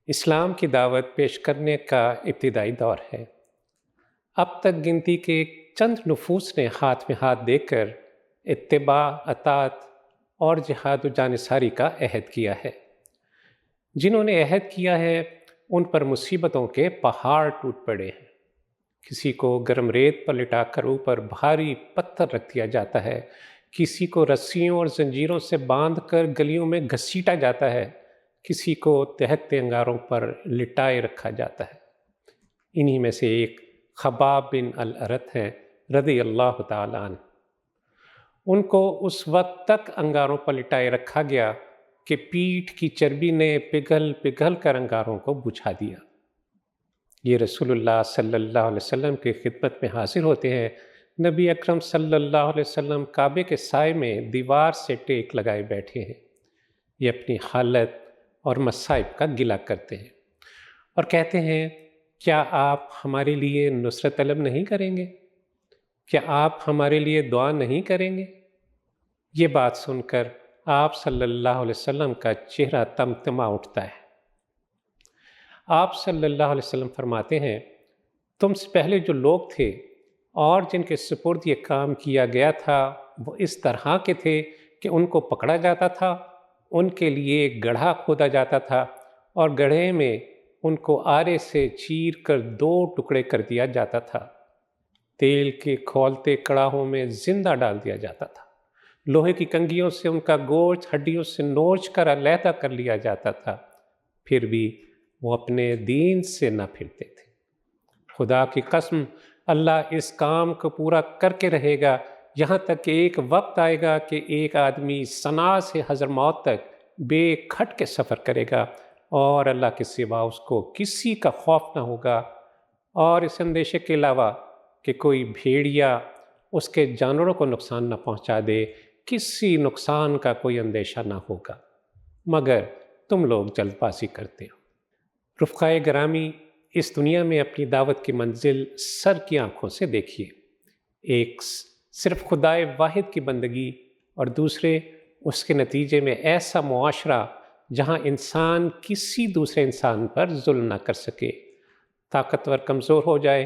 اسلام کی دعوت پیش کرنے کا ابتدائی دور ہے۔ اب تک گنتی کے چند نفوس نے ہاتھ میں ہاتھ دے کر اتباع، اطاعت اور جہاد و جانثاری کا عہد کیا ہے۔ جنہوں نے عہد کیا ہے ان پر مصیبتوں کے پہاڑ ٹوٹ پڑے ہیں۔ کسی کو گرم ریت پر لٹا کر اوپر بھاری پتھر رکھ دیا جاتا ہے، کسی کو رسیوں اور زنجیروں سے باندھ کر گلیوں میں گھسیٹا جاتا ہے، کسی کو دہکتے انگاروں پر لٹائے رکھا جاتا ہے۔ انہی میں سے ایک خباب بن الارت ہیں رضی اللہ تعالیٰ عنہ۔ ان کو اس وقت تک انگاروں پر لٹائے رکھا گیا کہ پیٹھ کی چربی نے پگھل پگھل کر انگاروں کو بجھا دیا۔ یہ رسول اللہ صلی اللہ علیہ وسلم کی خدمت میں حاضر ہوتے ہیں۔ نبی اکرم صلی اللہ علیہ وسلم کعبے کے سائے میں دیوار سے ٹیک لگائے بیٹھے ہیں۔ یہ اپنی حالت اور مصائب کا گلہ کرتے ہیں اور کہتے ہیں، کیا آپ ہمارے لیے نصرت طلب نہیں کریں گے؟ کیا آپ ہمارے لیے دعا نہیں کریں گے؟ یہ بات سن کر آپ صلی اللہ علیہ وسلم کا چہرہ تمتما اٹھتا ہے۔ آپ صلی اللہ علیہ وسلم فرماتے ہیں، تم سے پہلے جو لوگ تھے اور جن کے سپرد یہ کام کیا گیا تھا وہ اس طرح کے تھے کہ ان کو پکڑا جاتا تھا، ان کے لیے گڑھا کھودا جاتا تھا اور گڑھے میں ان کو آرے سے چیر کر 2 ٹکڑے کر دیا جاتا تھا۔ تیل کے کھولتے کڑاہوں میں زندہ ڈال دیا جاتا تھا۔ لوہے کی کنگھیوں سے ان کا گوشت ہڈیوں سے نوچ کر علیحدہ کر لیا جاتا تھا، پھر بھی وہ اپنے دین سے نہ پھرتے تھے۔ خدا کی قسم، اللہ اس کام کو پورا کر کے رہے گا یہاں تک کہ ایک وقت آئے گا کہ ایک آدمی صنعاء سے حضرموت تک بے کھٹ کے سفر کرے گا اور اللہ کے سوا اس کو کسی کا خوف نہ ہوگا، اور اس اندیشے کے علاوہ کہ کوئی بھیڑیا اس کے جانوروں کو نقصان نہ پہنچا دے، کسی نقصان کا کوئی اندیشہ نہ ہوگا، مگر تم لوگ جلد بازی کرتے ہو۔ رفقائے گرامی، اس دنیا میں اپنی دعوت کی منزل سر کی آنکھوں سے دیکھیے۔ ایک صرف خدائے واحد کی بندگی اور دوسرے اس کے نتیجے میں ایسا معاشرہ جہاں انسان کسی دوسرے انسان پر ظلم نہ کر سکے، طاقتور کمزور ہو جائے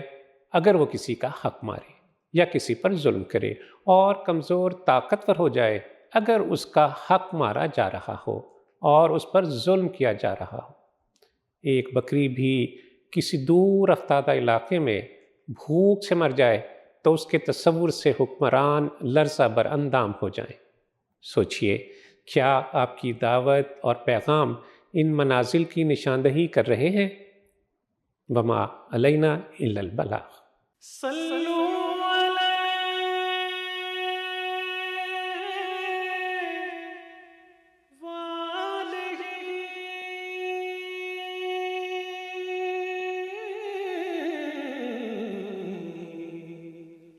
اگر وہ کسی کا حق مارے یا کسی پر ظلم کرے، اور کمزور طاقتور ہو جائے اگر اس کا حق مارا جا رہا ہو اور اس پر ظلم کیا جا رہا ہو۔ ایک بکری بھی کسی دور افتادہ علاقے میں بھوک سے مر جائے تو اس کے تصور سے حکمران لرزہ بر اندام ہو جائیں۔ سوچئے، کیا آپ کی دعوت اور پیغام ان منازل کی نشاندہی کر رہے ہیں؟ وما علینا الا البلاغ۔ صلو علی